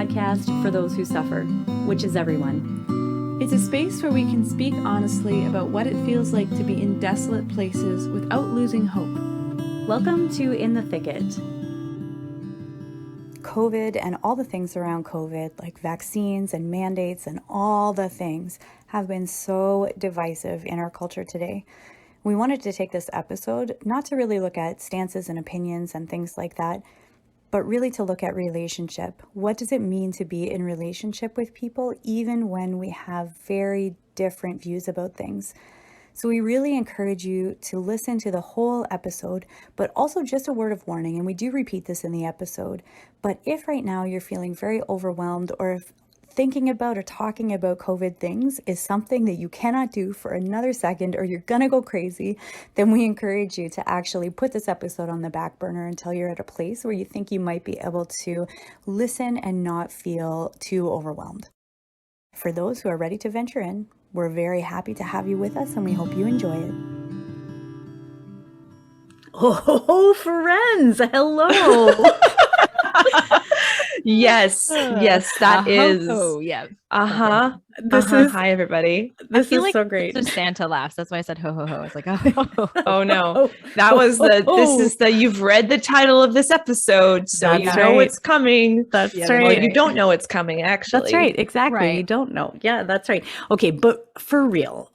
podcast for those who suffer, which is everyone. It's a space where we can speak honestly about what it feels like to be in desolate places without losing hope. Welcome to In the Thicket. COVID and all the things around COVID, like vaccines and mandates and all the things, have been so divisive in our culture today. We wanted to take this episode not to really look at stances and opinions and things like that, but really to look at relationship. What does it mean to be in relationship with people, even when we have very different views about things? So we really encourage you to listen to the whole episode, but also just a word of warning, and we do repeat this in the episode, but if right now you're feeling very overwhelmed, or if thinking about or talking about COVID things is something that you cannot do for another second, or you're gonna go crazy, then we encourage you to actually put this episode on the back burner until you're at a place where you think you might be able to listen and not feel too overwhelmed. For those who are ready to venture in, we're very happy to have you with us, and we hope you enjoy it. Oh, friends, hello. Yes, that is. Oh, yeah. This is Hi, everybody. This I feel is like so great. The Santa laughs. That's why I said ho ho ho. It's like oh. Oh no, that was the. This is the. You've read the title of this episode, so That's you know right. it's coming. That's Well, right. you don't know it's coming, actually. That's right. Exactly. Right. You don't know. Yeah, that's right. Okay, but for real,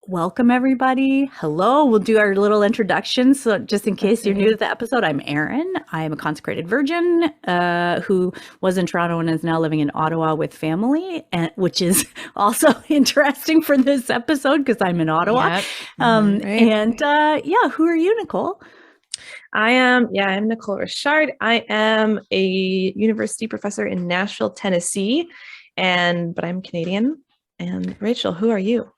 welcome everybody. Hello. We'll do our little introduction. So just in case you're new to the episode, I'm Erin. I am a consecrated virgin who was in Toronto and is now living in Ottawa with family, and which is also interesting for this episode because I'm in Ottawa. Yep. And who are you, Nicole? I'm Nicole Richard. I am a university professor in Nashville, Tennessee, but I'm Canadian. And Rachel, who are you?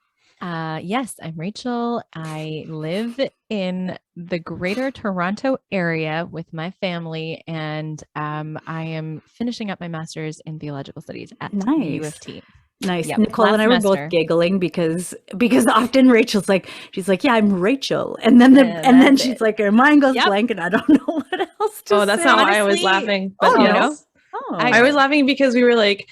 Yes, I'm Rachel. I live in the greater Toronto area with my family, and I am finishing up my master's in theological studies at the U of T. Nice. Yep, Nicole last and I were semester. both giggling because often Rachel's like, she's like, yeah, I'm Rachel. And then and then that's she's it. like, her mind goes Yep. blank and I don't know what else to Oh, that's say. not why I was Honestly- laughing. But Oh, yes. Oh. I was laughing because we were like,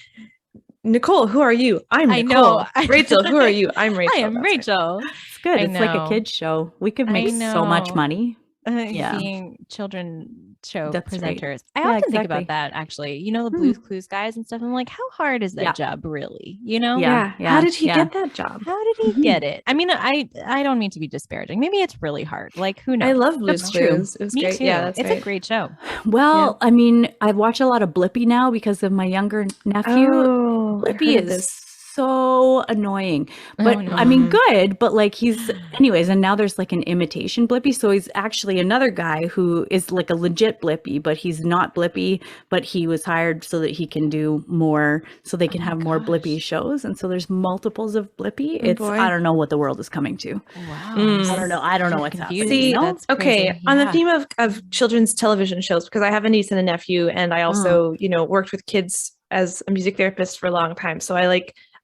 Nicole, who are you? I'm I Nicole. know. Rachel, who are you? I'm Rachel. I am That's right. Rachel. It's good. I It's like a know. kid's show. We could I make so much know. money. Yeah. Being children show That's right. presenters. I Yeah, often think exactly. about that actually. You know, the Blue's Clues guys and stuff. I'm like, how hard is that Yeah. job really? You know? Yeah. How did he yeah. get that job? How did he get it? I mean, I don't mean to be disparaging. Maybe it's really hard. Like, who knows? I love Blue's That's true. Clues. It was Me great. too. Yeah, that's it's right. a great show. Well, I mean, I watch a lot of Blippi now because of my younger nephew. Oh, I Blippi heard of is this. so annoying, but Oh, no. I mean good, but like he's anyways, and now there's like an imitation Blippi, so he's actually another guy who is like a legit Blippi, but he's not Blippi, but he was hired so that he can do more, so they can have more Blippi shows, and so there's multiples of Blippi. It's boy. I don't know what the world is coming to. Wow. I don't know what's happening. confused. See, you know? That's okay, crazy. on the Yeah. theme of children's television shows, because I have a niece and a nephew, and I also, worked with kids as a music therapist for a long time. So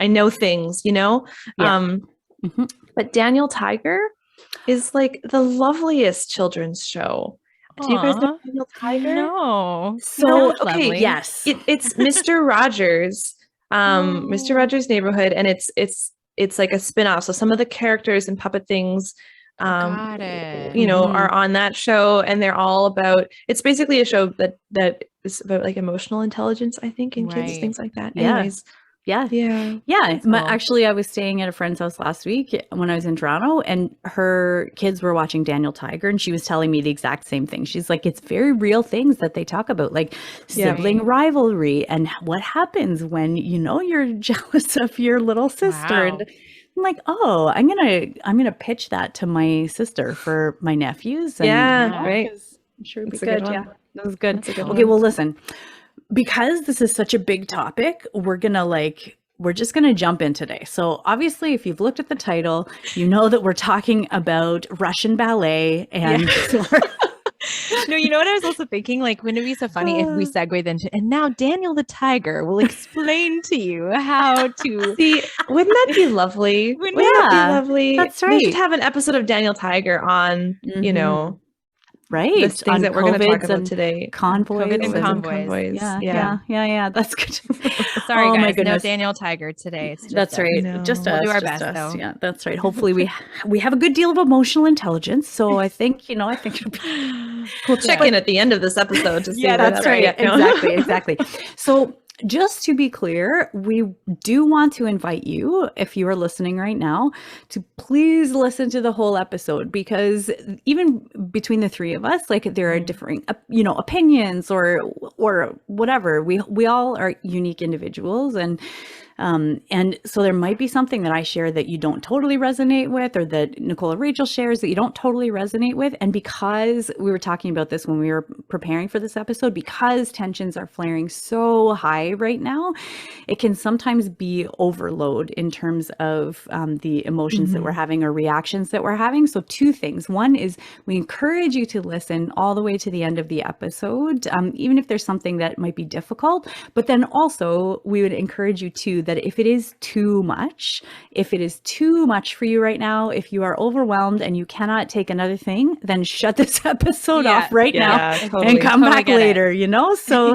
I know things, Yeah. Mhm. But Daniel Tiger is like the loveliest children's show. Do you guys know Aw. Daniel Tiger? No. So Sounds okay, lovely. yes, It's Mr. Rogers, Mr. Rogers' Neighborhood, and it's like a spin-off. So some of the characters and puppet things Got it. are on that show, and they're all about, it's basically a show that is about like emotional intelligence, I think, in kids, Right. things like that. Yeah. Anyways, yeah. yeah. Yeah, cool. actually, I was staying at a friend's house last week when I was in Toronto, and her kids were watching Daniel Tiger, and she was telling me the exact same thing. She's like, it's very real things that they talk about, like Yeah. sibling rivalry and what happens when you're jealous of your little sister. Wow. And I'm like, oh, I'm gonna pitch that to my sister for my nephews. And, Yeah, right. 'cause I'm sure it'd be That's a good good. one. Yeah, that was good. That's a good Okay, one. well, listen. Because this is such a big topic, we're just going to jump in today. So obviously, if you've looked at the title, you know that we're talking about Russian ballet and No, you know what I was also thinking? Like, wouldn't it be so funny if we segued into, and now Daniel the Tiger will explain to you how to. See, wouldn't that be lovely? Wouldn't Wouldn't that Yeah, be lovely? that's We right. should have an episode of Daniel Tiger on, Mhm. right? the things On that we're going to talk COVIDs about and today. convoys. COVID and and convoys. Yeah. That's good. Sorry, Oh my guys. No goodness. Daniel Tiger today. It's just That's us. right. No. Just We'll us. do our just best, us. though. Yeah, that's right. Hopefully we have a good deal of emotional intelligence. So I think it'll be We'll check in at the end of this episode to see what that's right. happened. Yeah, no. Exactly. So just to be clear, we do want to invite you, if you are listening right now, to please listen to the whole episode, because even between the three of us, like there are differing, opinions or whatever. We all are unique individuals, and so there might be something that I share that you don't totally resonate with, or that Nicole or Rachel shares that you don't totally resonate with. And because we were talking about this when we were preparing for this episode, because tensions are flaring so high right now, it can sometimes be overload in terms of the emotions that we're having or reactions that we're having. So two things. One is we encourage you to listen all the way to the end of the episode, even if there's something that might be difficult. But then also we would encourage you to that if it is too much for you right now, if you are overwhelmed and you cannot take another thing, then shut this episode off right now totally. and come Totally back get it. later, so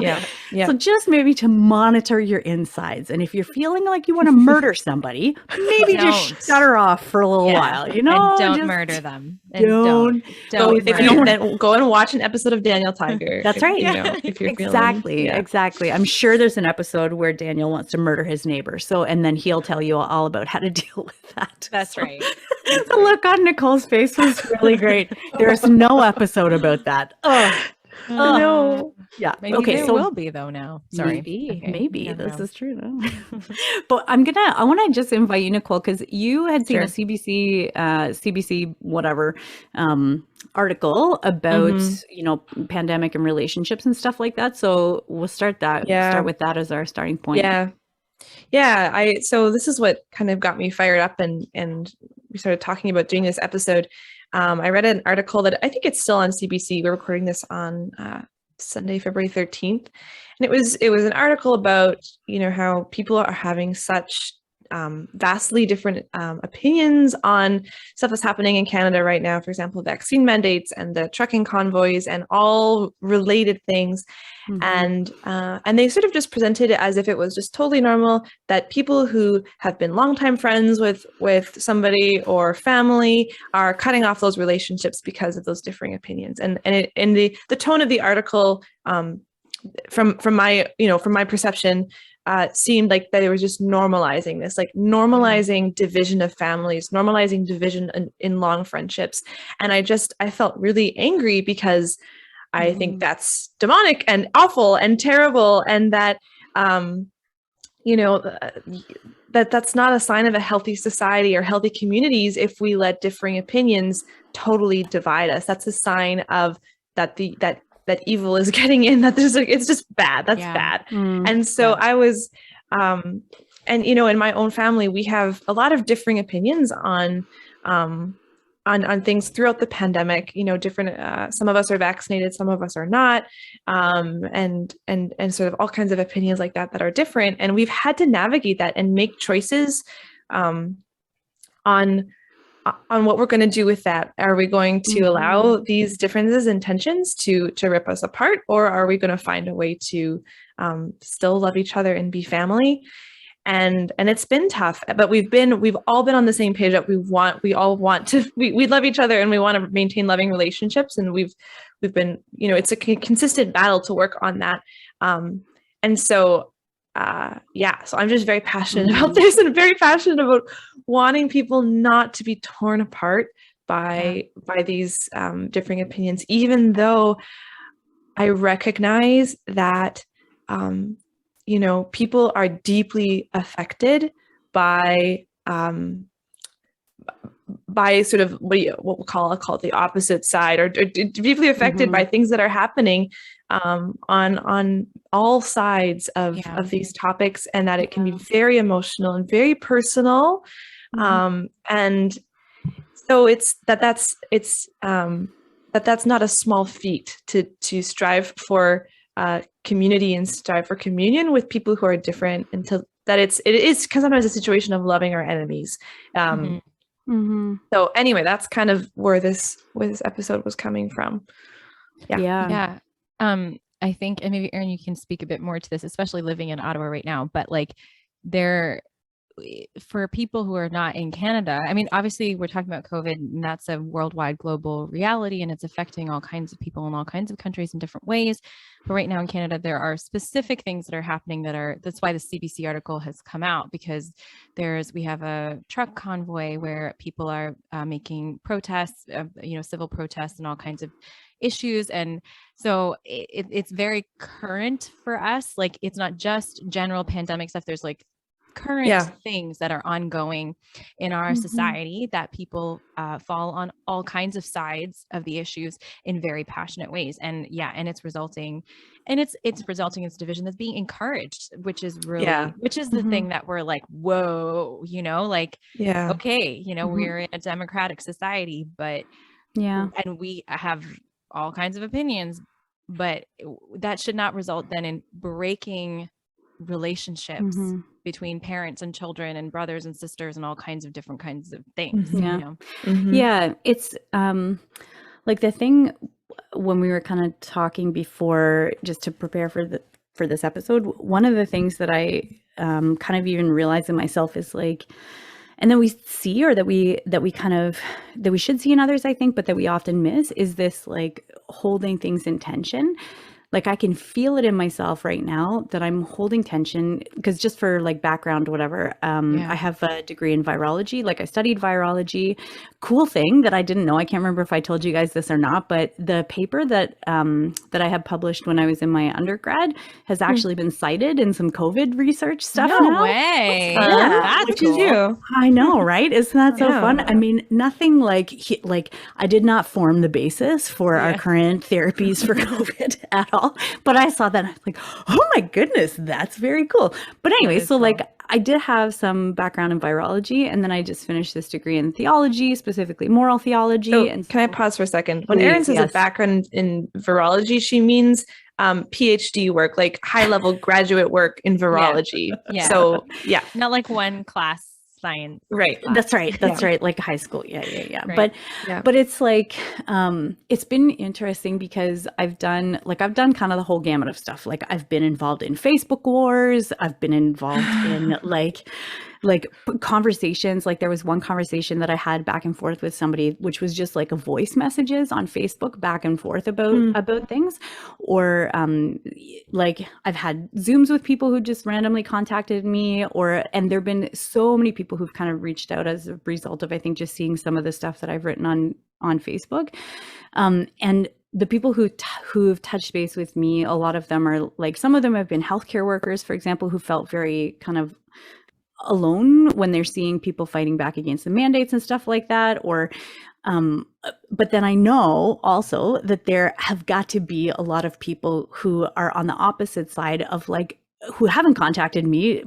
so just maybe to monitor your insides. And if you're feeling like you want to murder somebody, maybe just Don't. shut her off for a little while, And don't just murder them. And don't don't If murder you don't, them. then go and watch an episode of Daniel Tiger. That's right. If you're Exactly. I'm sure there's an episode where Daniel wants to murder his neighbor. So, and then he'll tell you all about how to deal with that. That's right. The look on Nicole's face was really great. There's no episode about that. No. Yeah. Maybe Okay. there So will be though now. Sorry. maybe, Okay. maybe Never this know. is true. No. But I want to just invite you, Nicole, because you had seen a CBC, whatever, article about, pandemic and relationships and stuff like that. So we'll start with that as our starting point. So this is what kind of got me fired up, and we started talking about doing this episode. I read an article that I think it's still on CBC. We're recording this on Sunday, February 13th. And it was an article about, how people are having such vastly different opinions on stuff that's happening in Canada right now. For example, vaccine mandates and the trucking convoys and all related things. And they sort of just presented it as if it was just totally normal that people who have been longtime friends with somebody or family are cutting off those relationships because of those differing opinions. And the tone of the article, from my perception, seemed like that it was just normalizing this, like normalizing division of families, normalizing division in long friendships. And I felt really angry because I think that's demonic and awful and terrible, and that that's not a sign of a healthy society or healthy communities if we let differing opinions totally divide us. That's a sign of that evil is getting in, that it's just bad. That's bad. And so I was, in my own family, we have a lot of differing opinions on things throughout the pandemic. Different. Some of us are vaccinated, some of us are not, and sort of all kinds of opinions like that are different. And we've had to navigate that and make choices on what we're going to do with that. Are we going to allow these differences and tensions to rip us apart, or are we going to find a way to still love each other and be family? And it's been tough, but we've all been on the same page that we love each other and we want to maintain loving relationships. And we've been, it's a consistent battle to work on that. So I'm just very passionate about this, and very passionate about wanting people not to be torn apart by these differing opinions, even though I recognize that people are deeply affected by sort of what we'll call the opposite side, or deeply affected by things that are happening on all sides of these topics, and that it can be very emotional and very personal. And so that's not a small feat to strive for community and strive for communion with people who are different, and that it is sometimes a situation of loving our enemies. So anyway, that's kind of where this episode was coming from. Yeah. I think, and maybe Erin, you can speak a bit more to this, especially living in Ottawa right now, but like there, for people who are not in Canada, I mean, obviously we're talking about COVID and that's a worldwide global reality and it's affecting all kinds of people in all kinds of countries in different ways. But right now in Canada, there are specific things that are happening that's why the CBC article has come out, because we have a truck convoy where people are making protests, civil protests and all kinds of issues. And so it's very current for us. Like it's not just general pandemic stuff. There's like current things that are ongoing in our society that people fall on all kinds of sides of the issues in very passionate ways. And it's resulting in this division that's being encouraged, which is really, which is the thing that we're like, whoa, okay, we're in a democratic society, but and we have all kinds of opinions, but that should not result then in breaking relationships between parents and children and brothers and sisters and all kinds of different kinds of things. Yeah, it's like the thing when we were kind of talking before, just to prepare for this episode, one of the things that I kind of even realized in myself is like, and then we see, or that we should see in others, I think, but that we often miss, is this like holding things in tension. Like I can feel it in myself right now that I'm holding tension, because just for like background, whatever, I have a degree in virology. Like I studied virology. Cool thing that I didn't know. I can't remember if I told you guys this or not, but the paper that I had published when I was in my undergrad has actually been cited in some COVID research stuff. No way. That's cool. I know, right? Isn't that so fun? I mean, nothing like I did not form the basis for our current therapies for COVID at all. But I saw that and I was like, oh my goodness, that's very cool. But anyway, so cool. Like I did have some background in virology, and then I just finished this degree in theology, specifically moral theology. So, and can I pause for a second? When Erin says a background in virology, she means PhD work, like high level graduate work in virology. So not like one class science. Right. That's right. That's right. Like high school. Yeah. Right. But it's like, it's been interesting because I've done kind of the whole gamut of stuff. Like I've been involved in Facebook wars. I've been involved in like conversations. Like there was one conversation that I had back and forth with somebody, which was just like a voice messages on Facebook back and forth about things. Or like I've had Zooms with people who just randomly contacted me, and there've been so many people who've kind of reached out as a result of, I think, just seeing some of the stuff that I've written on Facebook. And the people who've touched base with me, a lot of them are like, some of them have been healthcare workers, for example, who felt very kind of alone when they're seeing people fighting back against the mandates and stuff like that. Or but then I know also that there have got to be a lot of people who are on the opposite side of like, who haven't contacted me,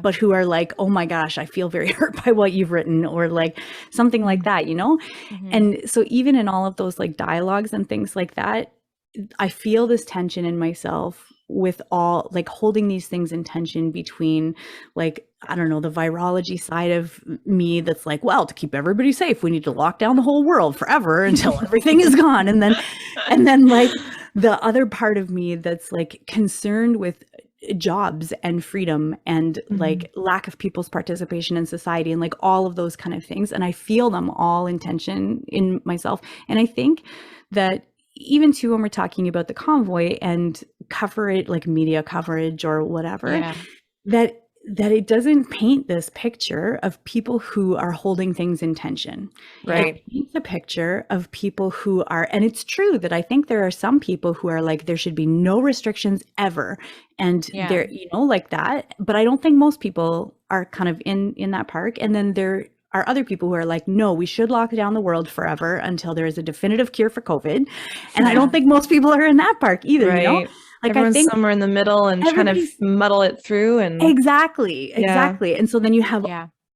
but who are like, oh my gosh, I feel very hurt by what you've written, or like something like that, And so even in all of those like dialogues and things like that, I feel this tension in myself with all like holding these things in tension between like, I don't know, the virology side of me that's like, well, to keep everybody safe, we need to lock down the whole world forever until everything is gone. And then like the other part of me that's like concerned with jobs and freedom and like lack of people's participation in society and like all of those kind of things. And I feel them all in tension in myself. And I think that even too, when we're talking about the convoy and coverage, like media coverage or whatever, that it doesn't paint this picture of people who are holding things in tension. Right. It paints a picture of people who are, and it's true that I think there are some people who are like, there should be no restrictions ever. And they're, like that. But I don't think most people are kind of in that park. And then there are other people who are like, no, we should lock down the world forever until there is a definitive cure for COVID. And I don't think most people are in that park either, Like everyone's I think somewhere in the middle and trying to muddle it through. And exactly. And so then you have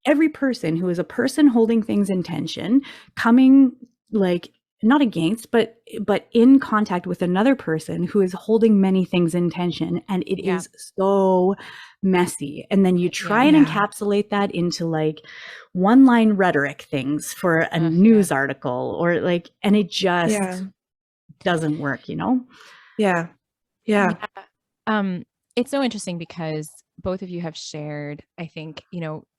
every person who is a person holding things in tension coming like not against, but in contact with another person who is holding many things in tension. And it is so messy. And then you try and encapsulate that into like one line rhetoric things for a news article or like, and it just doesn't work, you know? Yeah. Yeah. It's so interesting because both of you have shared, I think,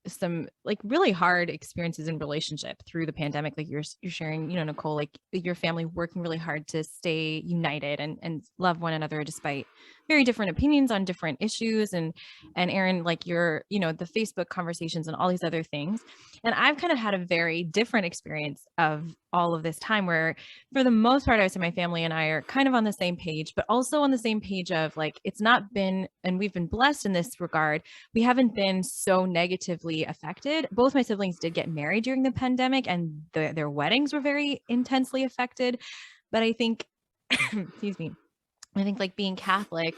some like really hard experiences in relationship through the pandemic. Like you're sharing, Nicole, like your family working really hard to stay united and love one another despite very different opinions on different issues. And Erin, like your, the Facebook conversations and all these other things. And I've kind of had a very different experience of all of this time where for the most part, I would say my family and I are kind of on the same page, but also on the same page of like, it's not been, and we've been blessed in this regard. We haven't been so negatively affected. Both my siblings did get married during the pandemic and their weddings were very intensely affected. But I think, excuse me, I think like being Catholic.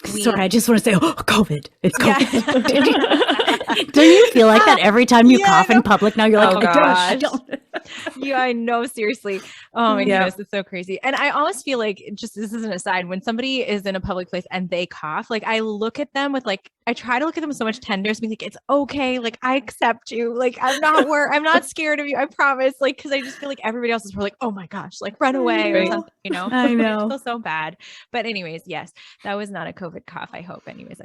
Sorry, I just want to say, COVID. It's COVID. Yeah. Do you feel like that every time you cough in public now? You're like, oh don't. Yeah, I know. Seriously. Oh my goodness. It's so crazy. And I almost feel like, just this is an aside, when somebody is in a public place and they cough, like I look at them with like, I try to look at them with so much tenderness, being like, it's okay. Like I accept you. Like I'm not scared of you. I promise. Like, cause I just feel like everybody else is probably like, oh my gosh, like run away or something, I know. I feel so bad. But anyways, yes, that was not a COVID cough. I hope. Anyways,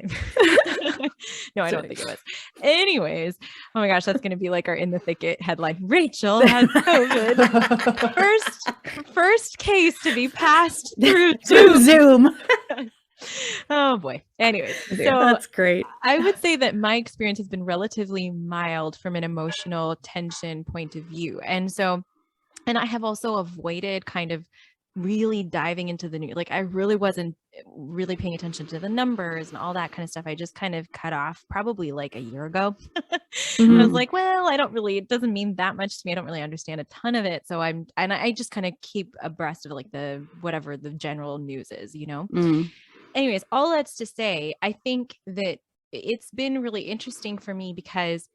no, I don't think it was. Anyways, oh my gosh, that's going to be like our In the Thicket headline. Rachel has COVID. First case to be passed through Zoom. Oh boy. Anyways, so that's great. I would say that my experience has been relatively mild from an emotional tension point of view. And I have also avoided kind of really diving into the news. Like I really wasn't really paying attention to the numbers and all that kind of stuff. I just kind of cut off probably like a year ago. I was like, well, it doesn't mean that much to me. I don't really understand a ton of it. So I just kind of keep abreast of like whatever the general news is, Anyways, all that's to say, I think that it's been really interesting for me because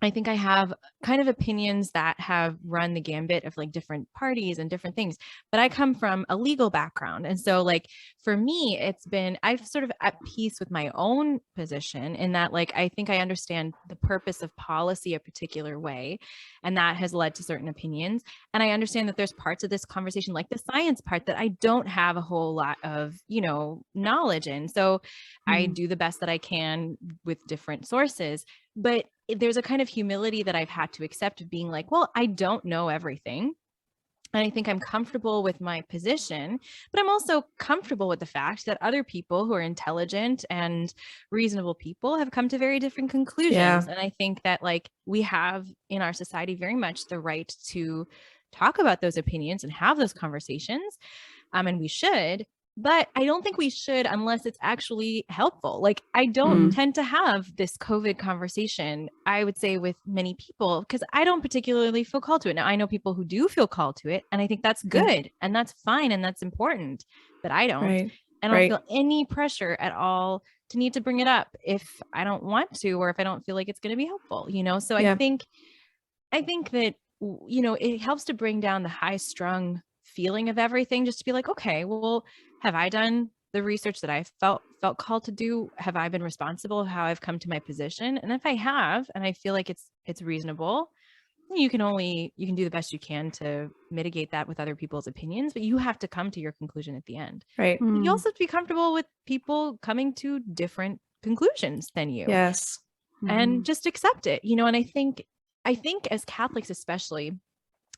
I think I have kind of opinions that have run the gambit of like different parties and different things, but I come from a legal background. And so like, for me, I've sort of at peace with my own position in that, like, I think I understand the purpose of policy a particular way, and that has led to certain opinions. And I understand that there's parts of this conversation, like the science part, that I don't have a whole lot of, knowledge in. So I do the best that I can with different sources, but there's a kind of humility that I've had to accept of being like, well, I don't know everything. And I think I'm comfortable with my position, but I'm also comfortable with the fact that other people who are intelligent and reasonable people have come to very different conclusions. Yeah. And I think that like we have in our society very much the right to talk about those opinions and have those conversations. And we should. But I don't think we should unless it's actually helpful. Like I don't tend to have this COVID conversation, I would say, with many people because I don't particularly feel called to it. Now I know people who do feel called to it, and I think that's good and that's fine and that's important, but I don't. Right. I don't feel any pressure at all to need to bring it up if I don't want to, or if I don't feel like it's going to be helpful, So I think that, it helps to bring down the high strung feeling of everything, just to be like, okay, well, have I done the research that I felt called to do? Have I been responsible of how I've come to my position? And if I have, and I feel like it's reasonable, you can do the best you can to mitigate that with other people's opinions, but you have to come to your conclusion at the end. Right. You also have to be comfortable with people coming to different conclusions than you. Yes. And just accept it, and I think as Catholics, especially,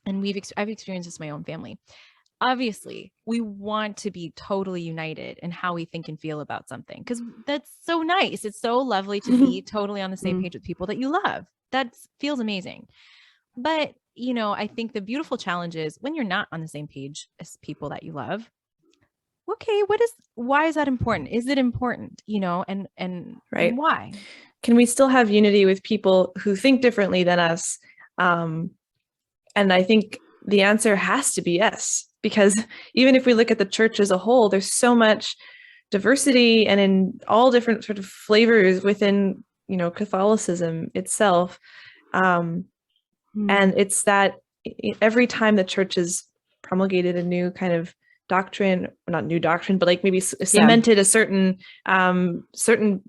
and I've experienced this in my own family. Obviously, we want to be totally united in how we think and feel about something because that's so nice. It's so lovely to be totally on the same page with people that you love. That feels amazing. But, I think the beautiful challenge is when you're not on the same page as people that you love. Okay, why is that important? Is it important, and why? Can we still have unity with people who think differently than us? And I think the answer has to be yes, because even if we look at the church as a whole, there's so much diversity and in all different sort of flavors within, Catholicism itself. And it's that every time the church has promulgated a new kind of doctrine, not new doctrine, but like maybe cemented a certain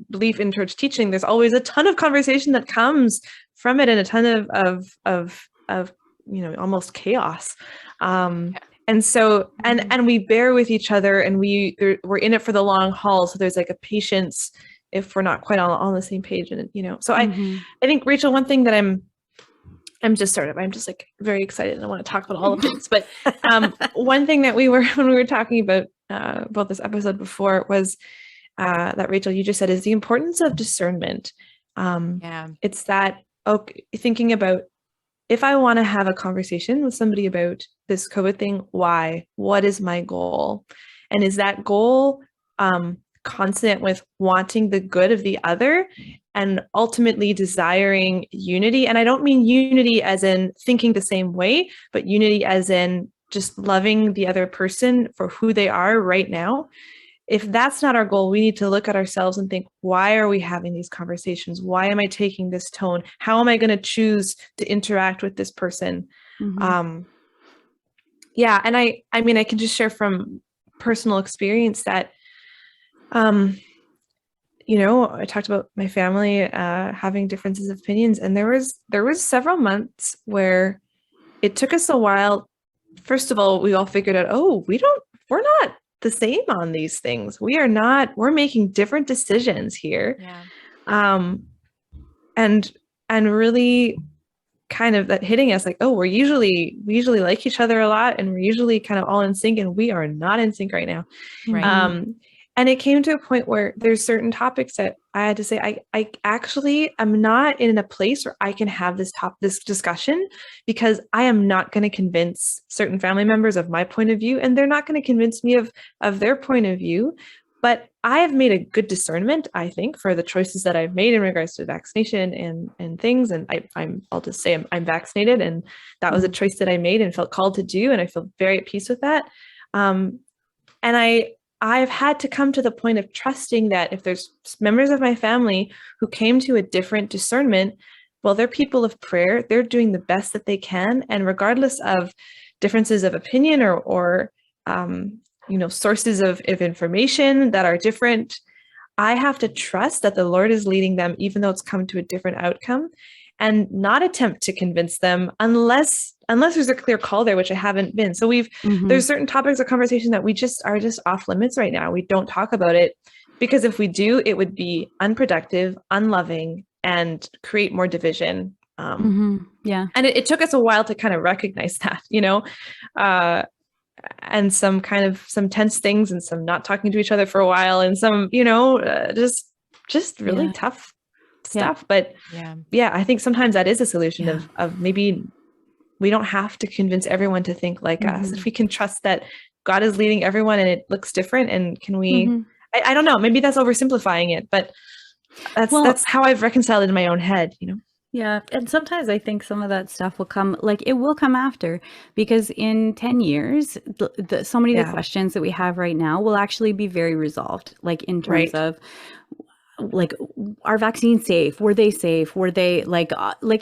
belief in church teaching, there's always a ton of conversation that comes from it and a ton of almost chaos. And so, and we bear with each other, and we're in it for the long haul. So there's like a patience if we're not quite on the same page. And, so I think, Rachel, one thing that I'm just like very excited and I want to talk about all the things, but one thing that when we were talking about this episode before was that, Rachel, you just said, is the importance of discernment. It's that, thinking about, if I want to have a conversation with somebody about this COVID thing, why? What is my goal? And is that goal consonant with wanting the good of the other and ultimately desiring unity? And I don't mean unity as in thinking the same way, but unity as in just loving the other person for who they are right now. If that's not our goal, we need to look at ourselves and think, why are we having these conversations? Why am I taking this tone? How am I going to choose to interact with this person? And I mean, I can just share from personal experience that, I talked about my family having differences of opinions, and there was several months where it took us a while. First of all, we all figured out, we're not the same on these things. We're making different decisions here. And really kind of that hitting us like, we usually like each other a lot, and we're usually kind of all in sync, and we are not in sync right now. And it came to a point where there's certain topics that I had to say, I actually am not in a place where I can have this discussion, because I am not going to convince certain family members of my point of view, and they're not going to convince me of their point of view. But I have made a good discernment, I think, for the choices that I've made in regards to vaccination and things. And I'll just say I'm vaccinated, and that was a choice that I made and felt called to do. And I feel very at peace with that. And I've had to come to the point of trusting that if there's members of my family who came to a different discernment, well, they're people of prayer. They're doing the best that they can. And regardless of differences of opinion or sources of information that are different, I have to trust that the Lord is leading them, even though it's come to a different outcome, and not attempt to convince them unless there's a clear call there, which I haven't been. So there's certain topics of conversation that we just are just off limits right now. We don't talk about it, because if we do, it would be unproductive, unloving, and create more division. And it took us a while to kind of recognize that, and some tense things, and some not talking to each other for a while, and some, just really tough stuff. But I think sometimes that is a solution of maybe we don't have to convince everyone to think like us. If we can trust that God is leading everyone and it looks different, and can we, I don't know, maybe that's oversimplifying it, but that's how I've reconciled it in my own head, Yeah. And sometimes I think some of that stuff will come after, because in 10 years, so many of the questions that we have right now will actually be very resolved, like in terms of like, are vaccines safe? Were they safe? Were they like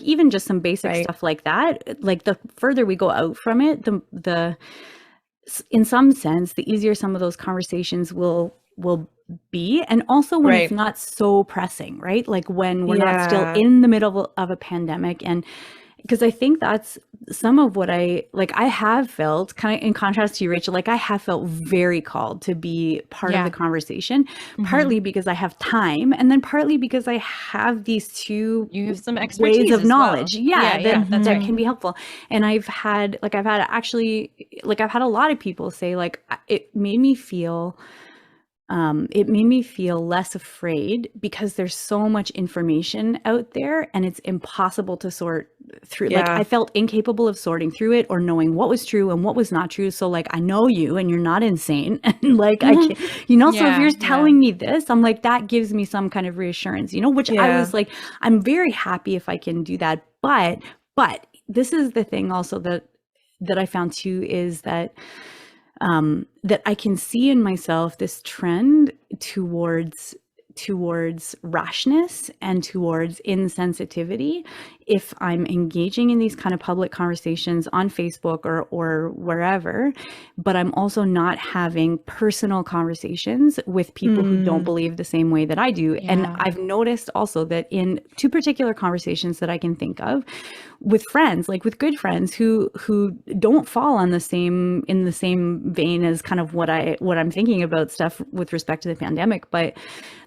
even just some basic stuff like that? Like the further we go out from it, the in some sense, the easier some of those conversations will be. And also when it's not so pressing, right? Like when we're not still in the middle of a pandemic. And because I think that's some of what I have felt, kind of in contrast to you, Rachel, like I have felt very called to be part of the conversation, partly because I have time, and then partly because I have these two some expertise ways of knowledge. Well. That can be helpful. And I've had a lot of people say, like, it made me feel less afraid, because there's so much information out there and it's impossible to sort through. Like I felt incapable of sorting through it or knowing what was true and what was not true. So like, I know you and you're not insane. And like, I can, so if you're telling me this, I'm like, that gives me some kind of reassurance, which I was like, I'm very happy if I can do that. But this is the thing also that I found too, is that that I can see in myself this trend towards rashness and towards insensitivity if I'm engaging in these kind of public conversations on Facebook or wherever, but I'm also not having personal conversations with people who don't believe the same way that I do. Yeah. And I've noticed also that in two particular conversations that I can think of with friends, like with good friends who don't fall in the same vein as kind of what I'm thinking about stuff with respect to the pandemic, but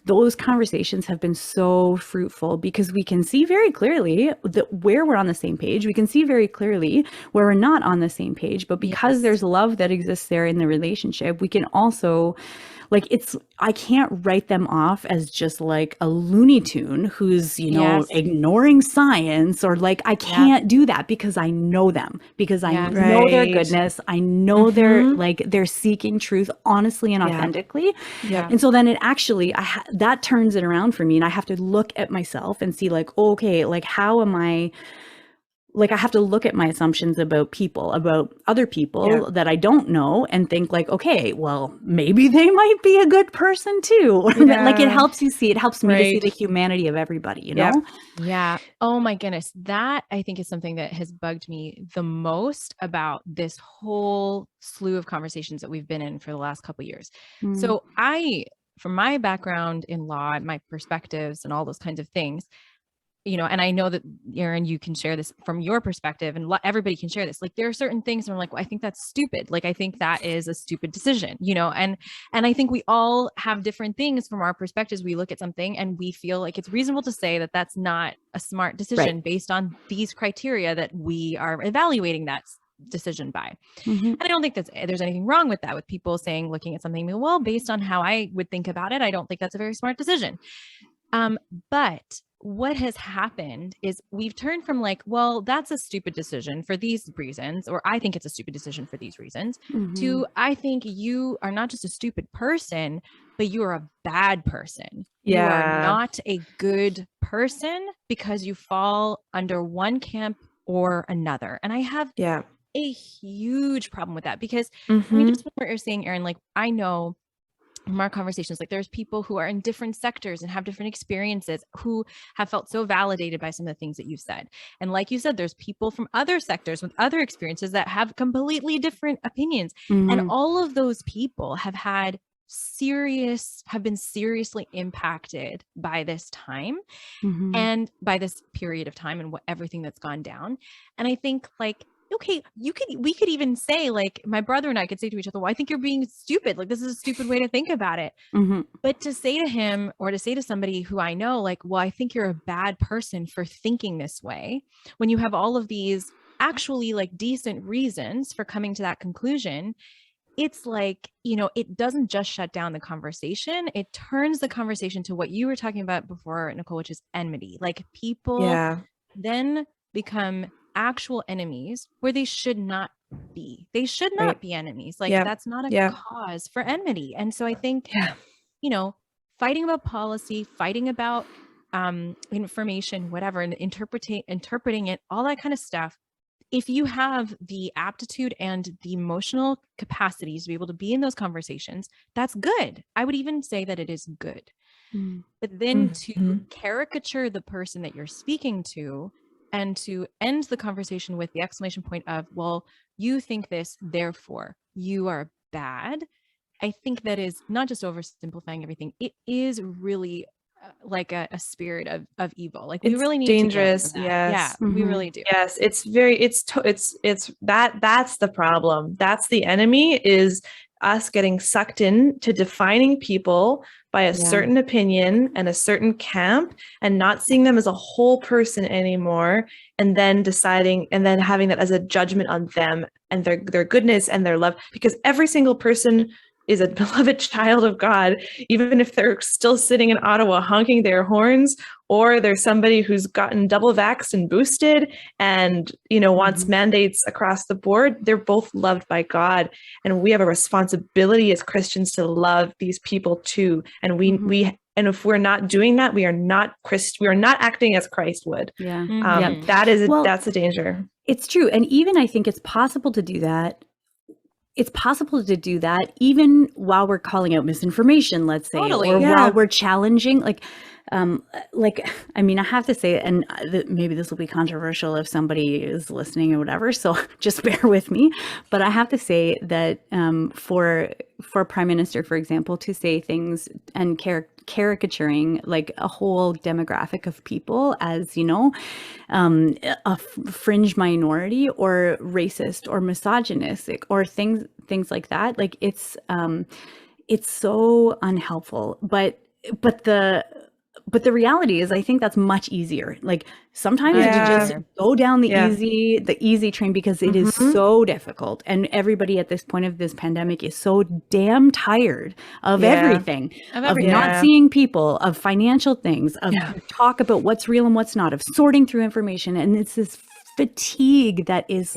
those conversations have been so fruitful because we can see very clearly that where we're on the same page. We can see very clearly where we're not on the same page, but because there's love that exists there in the relationship, we can also, like, I can't write them off as just like a Looney Tune who's, ignoring science, or like, I can't do that because I know them, because I know their goodness. I know they're seeking truth honestly and authentically. Yeah. And so then it actually, that turns it around for me, and I have to look at myself and see like, okay, like how am I, like I have to look at my assumptions about other people that I don't know and think like, okay, well, maybe they might be a good person too. Like it helps me to see the humanity of everybody, you know? Yeah. Oh my goodness. That I think is something that has bugged me the most about this whole slew of conversations that we've been in for the last couple of years. So from my background in law, my perspectives and all those kinds of things, and I know that Erin, you can share this from your perspective, and everybody can share this. Like there are certain things where I'm like, well, I think that's stupid. Like I think that is a stupid decision, and I think we all have different things from our perspectives. We look at something and we feel like it's reasonable to say that that's not a smart decision based on these criteria that we are evaluating that decision by. And I don't think there's anything wrong with that, with people saying, looking at something, well, based on how I would think about it, I don't think that's a very smart decision. But what has happened is we've turned from like, well, that's a stupid decision for these reasons, or I think it's a stupid decision for these reasons, to I think you are not just a stupid person, but you are a bad person. You are not a good person because you fall under one camp or another. And I have a huge problem with that because I mean, just what you're saying, Erin, like I know from our conversations, like there's people who are in different sectors and have different experiences who have felt so validated by some of the things that you've said. And like you said, there's people from other sectors with other experiences that have completely different opinions. And all of those people have been seriously impacted by this time and by this period of time and everything that's gone down. And I think like, okay, we could even say like my brother and I could say to each other, well, I think you're being stupid. Like this is a stupid way to think about it. But to say to him or to say to somebody who I know, like, well, I think you're a bad person for thinking this way, when you have all of these actually like decent reasons for coming to that conclusion, it's like, it doesn't just shut down the conversation. It turns the conversation to what you were talking about before, Nicole, which is enmity. Like people then become actual enemies where they should not be. They should not be enemies. Like that's not a cause for enmity. And so I think, fighting about policy, fighting about information, whatever, and interpreting it, all that kind of stuff. If you have the aptitude and the emotional capacities to be able to be in those conversations, that's good. I would even say that it is good. But then to caricature the person that you're speaking to and to end the conversation with the exclamation point of, well, you think this, therefore you are bad. I think that is not just oversimplifying everything. It is really like a spirit of evil. Like we really need dangerous. To yes. Yeah, we really do. Yes. It's that's the problem. That's the enemy, is us getting sucked in to defining people by a certain opinion and a certain camp and not seeing them as a whole person anymore. And then deciding and then having that as a judgment on them and their goodness and their love, because every single person is a beloved child of God, even if they're still sitting in Ottawa honking their horns, or there's somebody who's gotten double vaxxed and boosted and, wants mandates across the board. They're both loved by God. And we have a responsibility as Christians to love these people too. And and if we're not doing that, we are not acting as Christ would. That's a danger. It's true. And even I think it's possible to do that. It's possible to do that even while we're calling out misinformation, let's say, or while we're challenging. Like, like, I mean, I have to say, and maybe this will be controversial if somebody is listening or whatever, so just bear with me. But I have to say that for a prime minister, for example, to say things and caricaturing like a whole demographic of people as, you know, a fringe minority or racist or misogynistic or things like that, like it's so unhelpful. But the reality is, I think that's much easier. Like sometimes you just go down the easy train because it is so difficult. And everybody at this point of this pandemic is so damn tired of everything, of not seeing people, of financial things, of talk about what's real and what's not, of sorting through information. And it's this fatigue that is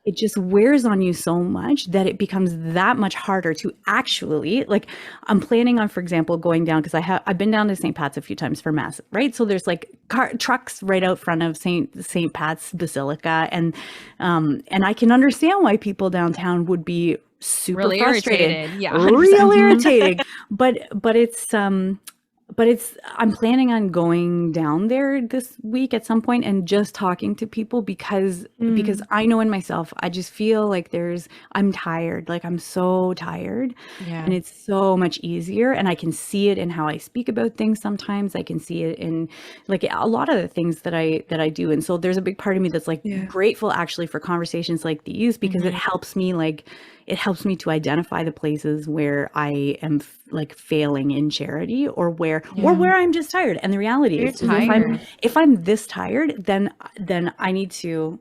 it just wears on you so much that it becomes that much harder to actually, like, I'm planning on, for example, going down, because I've been down to St. Pat's a few times for mass, right? So there's like trucks right out front of St. Pat's Basilica, and I can understand why people downtown would be super really frustrated, irritated. Yeah, real irritating. But I'm planning on going down there this week at some point and just talking to people because I know in myself, I just feel like I'm tired. Like I'm so tired, and it's so much easier. And I can see it in how I speak about things. Sometimes I can see it in like a lot of the things that I do. And so there's a big part of me that's like grateful actually for conversations like these, because it helps me to identify the places where I am like failing in charity or where I'm just tired. And the reality is if I'm this tired, then I need to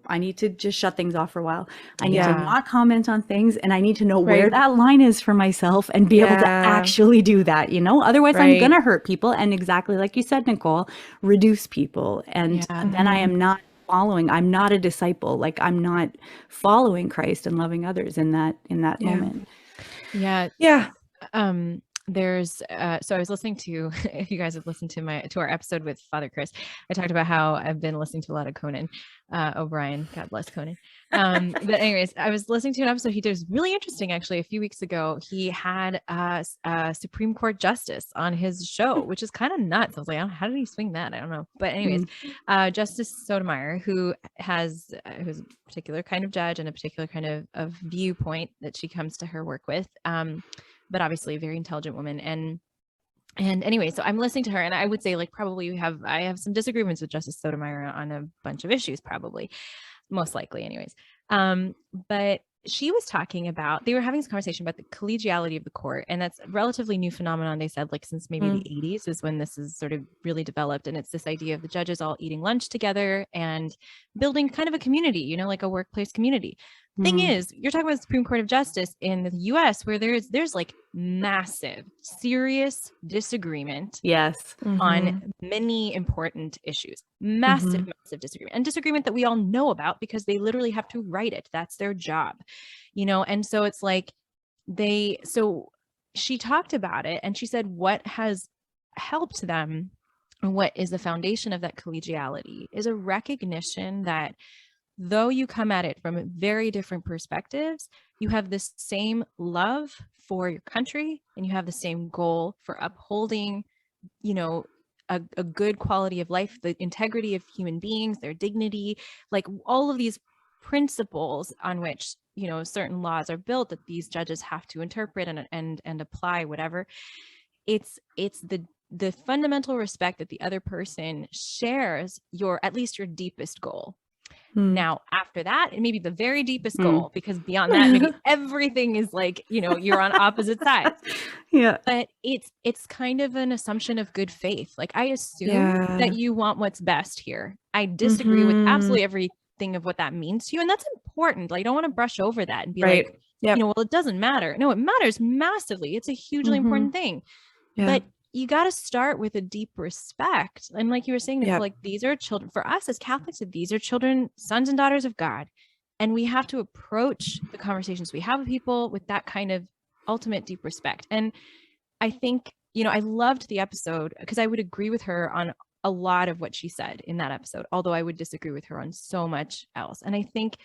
just shut things off for a while. I need to not comment on things, and I need to know where that line is for myself and be able to actually do that, you know? Otherwise I'm going to hurt people. And exactly like you said, Nicole, reduce people. And then I am not following. I'm not a disciple. Like I'm not following Christ and loving others in that moment. There's so I was listening to, if you guys have listened to our episode with Father Chris, I talked about how I've been listening to a lot of Conan O'Brien, God bless Conan. But anyways, I was listening to an episode he did. It was really interesting actually. A few weeks ago he had a Supreme Court justice on his show, which is kind of nuts. I was like, how did he swing that? I don't know. But anyways, Justice Sotomayor, who's a particular kind of judge and a particular kind of viewpoint that she comes to her work with, but obviously a very intelligent woman. And anyway, so I'm listening to her, and I would say like probably I have some disagreements with Justice Sotomayor on a bunch of issues, probably, most likely anyways. But she was talking about, they were having this conversation about the collegiality of the court, and that's a relatively new phenomenon. They said like since maybe the 80s is when this is sort of really developed. And it's this idea of the judges all eating lunch together and building kind of a community, you know, like a workplace community. Thing is, you're talking about the Supreme Court of Justice in the US, where there's like massive, serious disagreement on many important issues. Massive disagreement, and disagreement that we all know about because they literally have to write it. That's their job, you know? And so it's like so she talked about it, and she said what has helped them, and what is the foundation of that collegiality, is a recognition that though you come at it from very different perspectives, you have this same love for your country, and you have the same goal for upholding, you know, a good quality of life, the integrity of human beings, their dignity, like all of these principles on which, you know, certain laws are built that these judges have to interpret and apply, whatever. It's the fundamental respect that the other person shares at least your deepest goal. Now, after that, it may be the very deepest goal, because beyond that, maybe everything is like, you know, you're on opposite sides. But it's kind of an assumption of good faith. Like I assume that you want what's best here. I disagree with absolutely everything of what that means to you. And that's important. Like, I don't want to brush over that and be like, you know, well, it doesn't matter. No, it matters massively. It's a hugely important thing. But you got to start with a deep respect. And like you were saying, Nicole, like these are children for us as Catholics, these are children, sons and daughters of God. And we have to approach the conversations we have with people with that kind of ultimate deep respect. And I think, you know, I loved the episode because I would agree with her on a lot of what she said in that episode, although I would disagree with her on so much else. And I think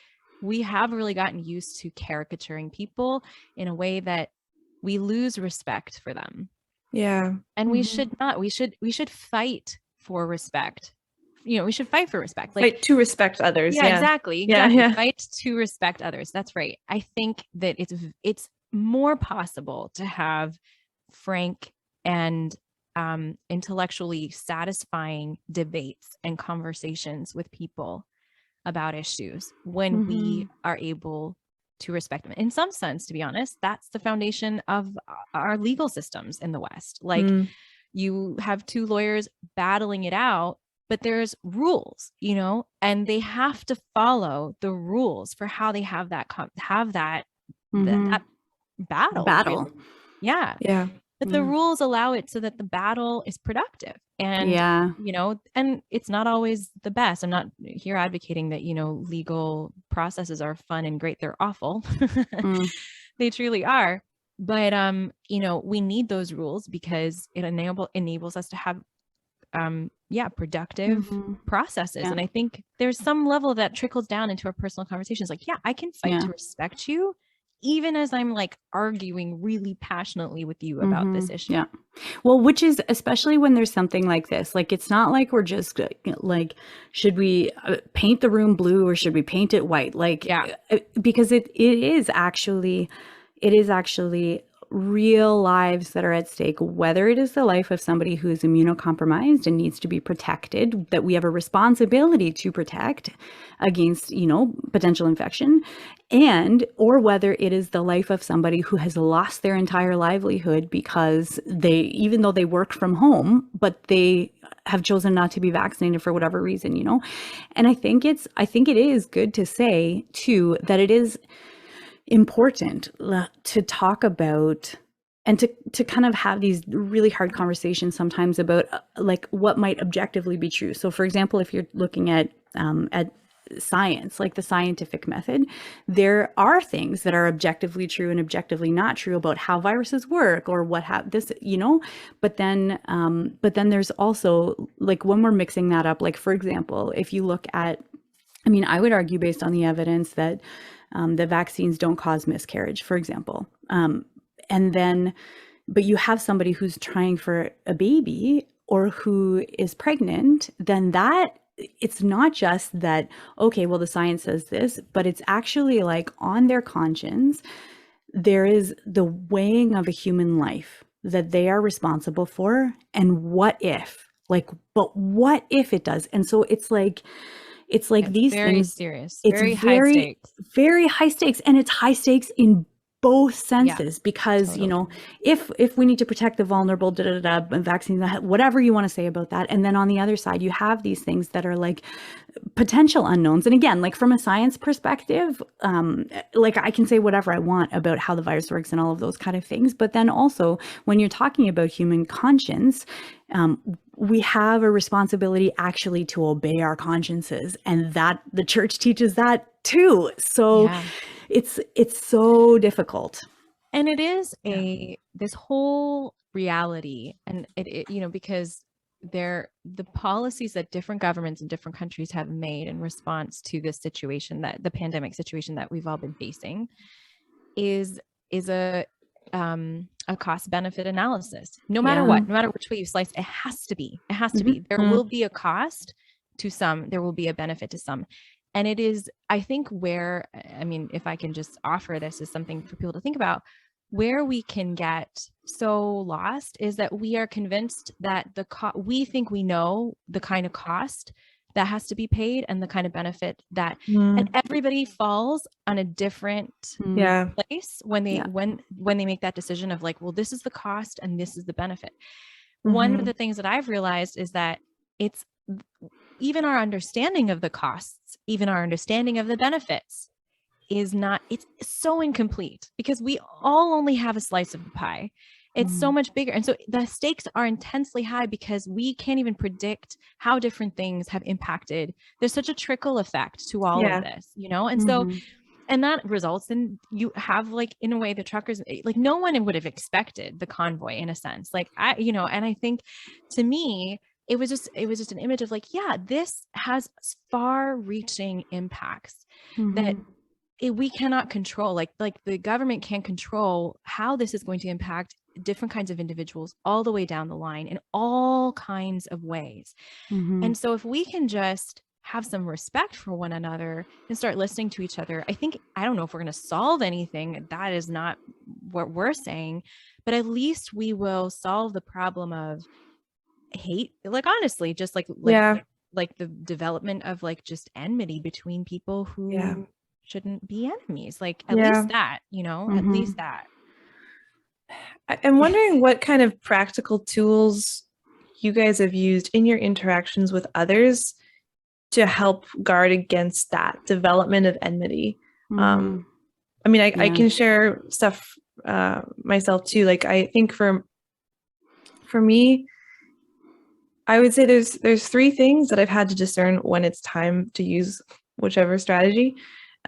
we have really gotten used to caricaturing people in a way that we lose respect for them. Yeah. And we should not. We should fight for respect. We should fight for respect. Like, Like to respect others. yeah, Yeah. exactly. Yeah. Exactly. Yeah. Fight to respect others. That's right. I think that it's more possible to have frank and intellectually satisfying debates and conversations with people about issues when we are able to respect them. In some sense, to be honest, that's the foundation of our legal systems in the West. Like, you have two lawyers battling it out, but there's rules, and they have to follow the rules for how they have that that battle. Battle. Yeah. Yeah. But the rules allow it so that the battle is productive. And, Yeah. and it's not always the best. I'm not here advocating that, legal processes are fun and great. They're awful. They truly are. But, we need those rules because it enables us to have, productive processes. Yeah. And I think there's some level that trickles down into our personal conversations. Like, yeah, I can fight to respect you, even as I'm like arguing really passionately with you about this issue. Yeah. Well, which is especially when there's something like this, like, it's not like we're just like, should we paint the room blue or should we paint it white? Like, because it is actually real lives that are at stake, whether it is the life of somebody who is immunocompromised and needs to be protected, that we have a responsibility to protect against, potential infection, or whether it is the life of somebody who has lost their entire livelihood because even though they work from home, but they have chosen not to be vaccinated for whatever reason, And I think it is good to say too, that it is important to talk about and to kind of have these really hard conversations sometimes about like what might objectively be true. So for example, if you're looking at science, like the scientific method, there are things that are objectively true and objectively not true about how viruses work or what this, but then there's also, like, when we're mixing that up, like, for example, if you look at, I would argue based on the evidence that the vaccines don't cause miscarriage, for example. But you have somebody who's trying for a baby or who is pregnant, then it's not just that, okay, well, the science says this, but it's actually like on their conscience, there is the weighing of a human life that they are responsible for. And what if, but what if it does? And so it's like these very things, serious, it's very high stakes, and it's high stakes in both senses, because totally. If we need to protect the vulnerable, vaccines, whatever you want to say about that, and then on the other side you have these things that are like potential unknowns. And again, like, from a science perspective, like, I can say whatever I want about how the virus works and all of those kind of things, but then also when you're talking about human conscience, we have a responsibility actually to obey our consciences, and that the church teaches that too. So it's so difficult. And it is this whole reality, and it because the policies that different governments in different countries have made in response to this situation, that the pandemic situation that we've all been facing, is a cost benefit analysis. No matter what, no matter which way you slice, it has to be. There will be a cost to some, there will be a benefit to some. And it is, I think, where, if I can just offer this as something for people to think about, where we can get so lost is that we are convinced that we think we know the kind of cost that has to be paid and the kind of benefit that, and everybody falls on a different place when they when they make that decision of like, well, this is the cost and this is the benefit. One of the things that I've realized is that it's even our understanding of the costs, even our understanding of the benefits it's so incomplete, because we all only have a slice of the pie. It's so much bigger. And so the stakes are intensely high because we can't even predict how different things have impacted. There's such a trickle effect to all of this, And so, and that results in, you have, like, in a way, the truckers, like, no one would have expected the convoy, in a sense, like, and I think, to me, it was just an image of like, this has far reaching impacts that we cannot control. Like the government can't control how this is going to impact different kinds of individuals all the way down the line in all kinds of ways. And so if we can just have some respect for one another and start listening to each other, I don't know if we're going to solve anything. That is not what we're saying, but at least we will solve the problem of hate. Like, honestly, just like the development of like just enmity between people who shouldn't be enemies. Like at least that, at least that. I'm wondering what kind of practical tools you guys have used in your interactions with others to help guard against that development of enmity. I mean, I can share stuff myself too. Like, I think for me, I would say there's three things that I've had to discern when it's time to use whichever strategy.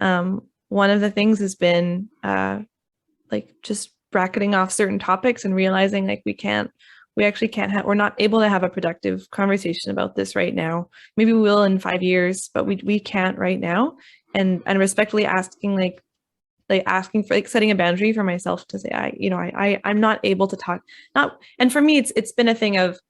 One of the things has been like just bracketing off certain topics and realizing like we're not able to have a productive conversation about this right now. Maybe we will in 5 years, but we can't right now. And respectfully asking asking for setting a boundary for myself to say, I'm not able to talk. And for me, it's been a thing of,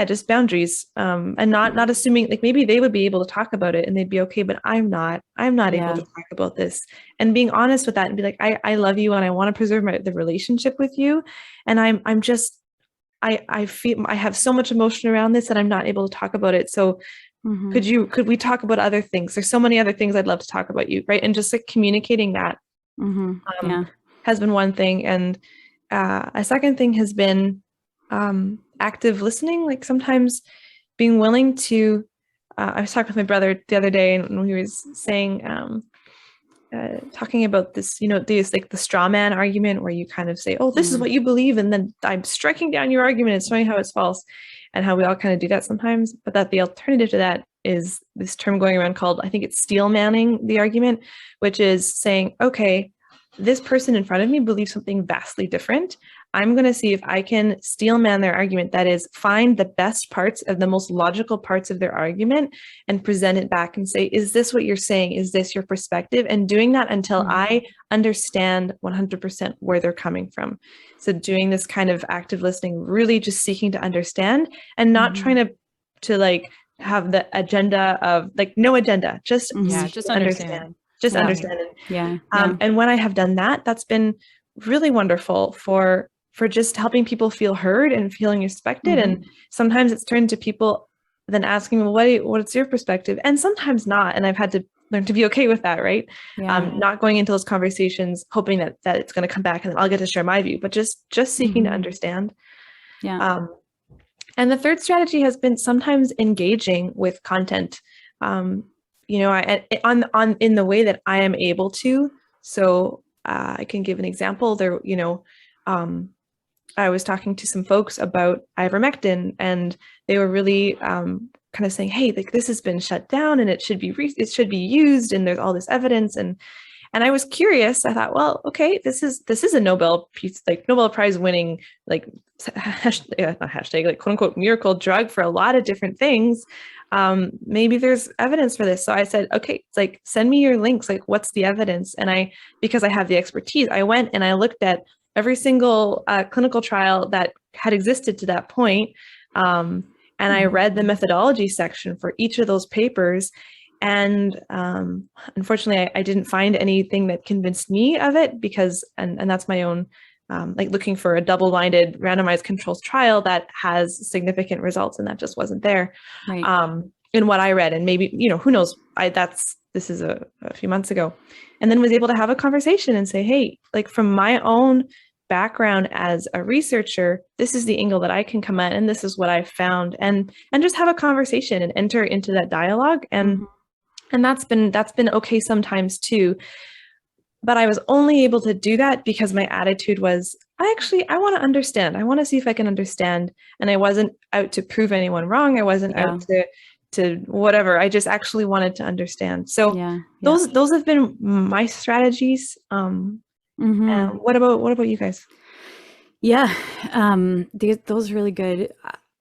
just boundaries, and not assuming like maybe they would be able to talk about it and they'd be okay, but I'm not able to talk about this, and being honest with that and be like, I love you and I want to preserve the relationship with you. And I feel I have so much emotion around this that I'm not able to talk about it. So could we talk about other things? There's so many other things I'd love to talk about you. Right. And just like communicating that has been one thing. And a second thing has been active listening. Like sometimes being willing to, I was talking with my brother the other day and he was saying, talking about this, these like the straw man argument where you kind of say, oh, this is what you believe. And then I'm striking down your argument and showing how it's false, and how we all kind of do that sometimes. But that the alternative to that is this term going around called, I think it's steel manning the argument, which is saying, okay, this person in front of me believes something vastly different. I'm going to see if I can steel man their argument. That is, find the best parts of the most logical parts of their argument and present it back and say, is this what you're saying? Is this your perspective? And doing that until I understand 100% where they're coming from. So doing this kind of active listening, really just seeking to understand and not trying to like have the agenda of like no agenda, just understand. Just understand. And when I have done that, that's been really wonderful for just helping people feel heard and feeling respected. And sometimes it's turned to people then asking, well, what's your perspective? And sometimes not. And I've had to learn to be okay with that, right? Not going into those conversations, hoping that it's going to come back and then I'll get to share my view, but just seeking to understand. And the third strategy has been sometimes engaging with content, in the way that I am able to. So I can give an example there, I was talking to some folks about ivermectin, and they were really kind of saying, hey, like this has been shut down and it should be used, and there's all this evidence. And I was curious. I thought, well, okay, this is a Nobel Prize winning, like not hashtag, like quote unquote miracle drug for a lot of different things. Maybe there's evidence for this. So I said, okay, it's like, send me your links. Like, what's the evidence? And because I have the expertise, I went and I looked at every single clinical trial that had existed to that point. And I read the methodology section for each of those papers. And unfortunately, I didn't find anything that convinced me of it because, and that's my own, like looking for a double-blinded randomized controls trial that has significant results, and that just wasn't there in what I read. And maybe, who knows, this is a few months ago, and then was able to have a conversation and say, hey, like from my own background as a researcher, this is the angle that I can come at, and this is what I found, and just have a conversation and enter into that dialogue. And that's been okay sometimes too. But I was only able to do that because my attitude was, I want to understand. I want to see if I can understand. And I wasn't out to prove anyone wrong. I wasn't out to whatever. I just actually wanted to understand. So those have been my strategies. What about you guys? Yeah, those are really good.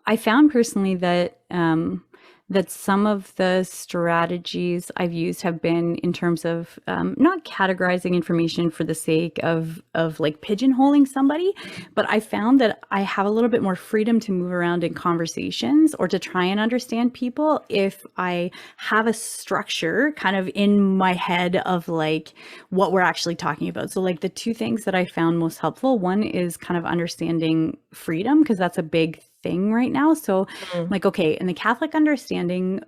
I found personally that that some of the strategies I've used have been in terms of not categorizing information for the sake of like pigeonholing somebody, but I found that I have a little bit more freedom to move around in conversations or to try and understand people if I have a structure kind of in my head of like what we're actually talking about. So like the two things that I found most helpful, one is kind of understanding freedom, because that's a big thing right now. So like, okay, in the Catholic understanding,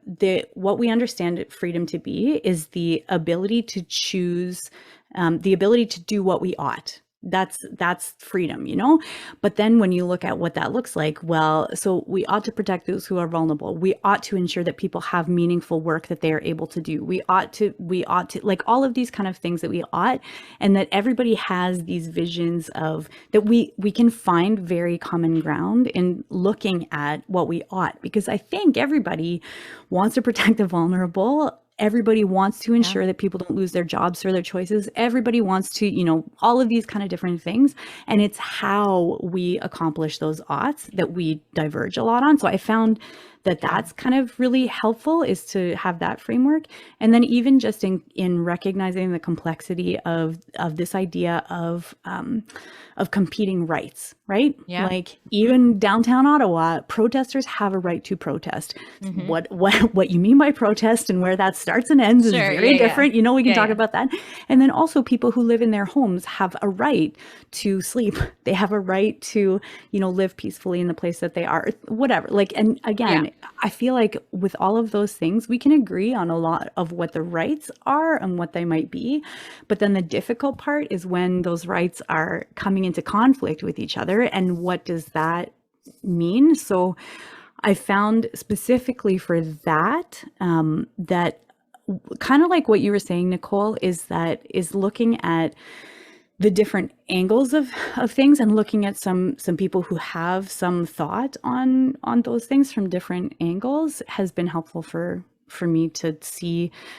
what we understand freedom to be is the ability to choose, the ability to do what we ought. That's freedom, you know? But then when you look at what that looks like, well, so we ought to protect those who are vulnerable. We ought to ensure that people have meaningful work that they are able to do. We ought to like all of these kind of things that we ought, and that everybody has these visions of that we can find very common ground in looking at what we ought, because I think everybody wants to protect the vulnerable. Everybody wants to ensure that people don't lose their jobs or their choices. Everybody wants to, you know, all of these kind of different things. And it's how we accomplish those oughts that we diverge a lot on. So I found that that's kind of really helpful, is to have that framework. And then even just in recognizing the complexity of this idea of competing rights, right? Yeah. Like even downtown Ottawa, protesters have a right to protest. What you mean by protest and where that starts and ends is very different. You know, we can talk about that. And then also people who live in their homes have a right to sleep. They have a right to, you know, live peacefully in the place that they are, whatever. Like, and again, I feel like with all of those things, we can agree on a lot of what the rights are and what they might be. But then the difficult part is when those rights are coming into conflict with each other. And what does that mean? So I found specifically for that, that kind of like what you were saying, Nicole, is looking at the different angles of things and looking at some people who have some thought on those things from different angles has been helpful for me to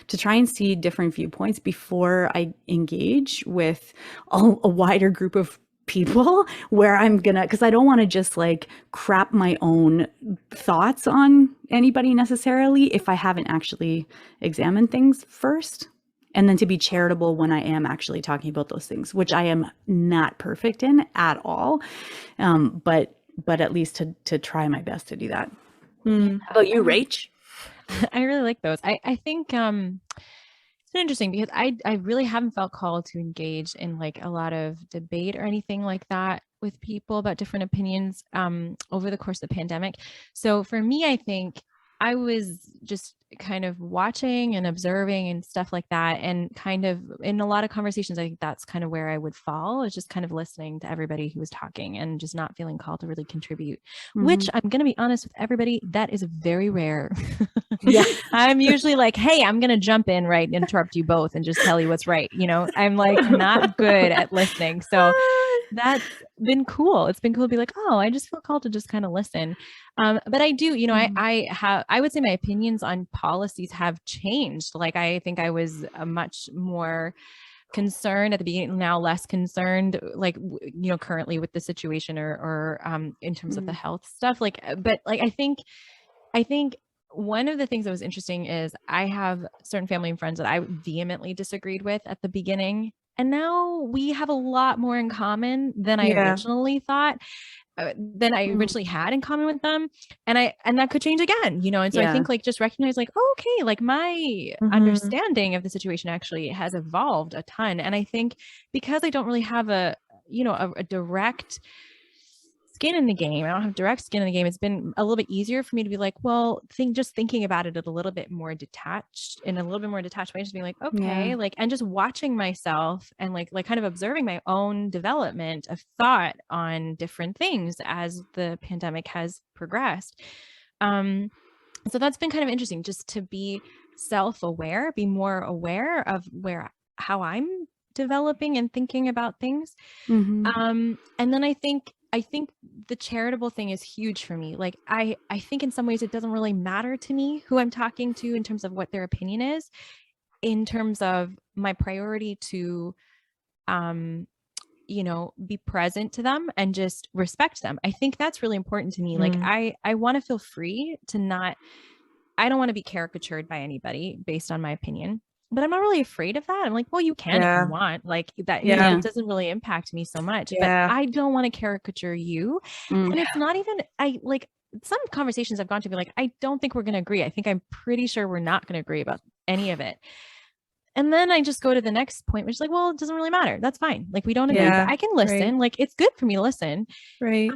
try and see different viewpoints before I engage with a wider group of people, where I'm gonna, because I don't want to just like crap my own thoughts on anybody necessarily if I haven't actually examined things first. And then to be charitable when I am actually talking about those things, which I am not perfect in at all. But at least to try my best to do that. How about you, Rach? I really like those. I think it's been interesting because I really haven't felt called to engage in like a lot of debate or anything like that with people about different opinions over the course of the pandemic. So for me, I think I was just kind of watching and observing and stuff like that. And kind of in a lot of conversations, I think that's kind of where I would fall, is just kind of listening to everybody who was talking and just not feeling called to really contribute, which I'm going to be honest with everybody, that is very rare. Yeah. I'm usually like, hey, I'm going to jump in, right, interrupt you both and just tell you what's right. You know, I'm like not good at listening. So that's been cool. It's been cool to be like, oh, I just feel called to just kind of listen. But I do, you know, I would say my opinions on policies have changed. Like, I think I was a much more concerned at the beginning, now less concerned, like, you know, currently with the situation or in terms of the health stuff. Like, but like, I think one of the things that was interesting is I have certain family and friends that I vehemently disagreed with at the beginning. And now we have a lot more in common than I originally thought, than I originally had in common with them. And that could change again, you know? And so I think like just recognize like, oh, okay, like my understanding of the situation actually has evolved a ton. And I think because I don't really have a direct skin in the game, I don't have direct skin in the game, it's been a little bit easier for me to be like, well, thinking about it a little bit more detached, in a little bit more detached way, just being like, okay, like, and just watching myself and like kind of observing my own development of thought on different things as the pandemic has progressed. So that's been kind of interesting, just to be self-aware, be more aware of how I'm developing and thinking about things. And then I think the charitable thing is huge for me. Like, I think in some ways it doesn't really matter to me who I'm talking to in terms of what their opinion is, in terms of my priority to, you know, be present to them and just respect them. I think that's really important to me. Like, I want to feel free to not I don't want to be caricatured by anybody based on my opinion, but I'm not really afraid of that. I'm like, well, you can if you want, like that, you know, it doesn't really impact me so much, but I don't want to caricature you. And it's not even, some conversations I've gone to be like, I don't think we're going to agree. I think I'm pretty sure we're not going to agree about any of it. And then I just go to the next point, which is like, well, it doesn't really matter. That's fine. Like, we don't agree, but I can listen. Like, it's good for me to listen. Right.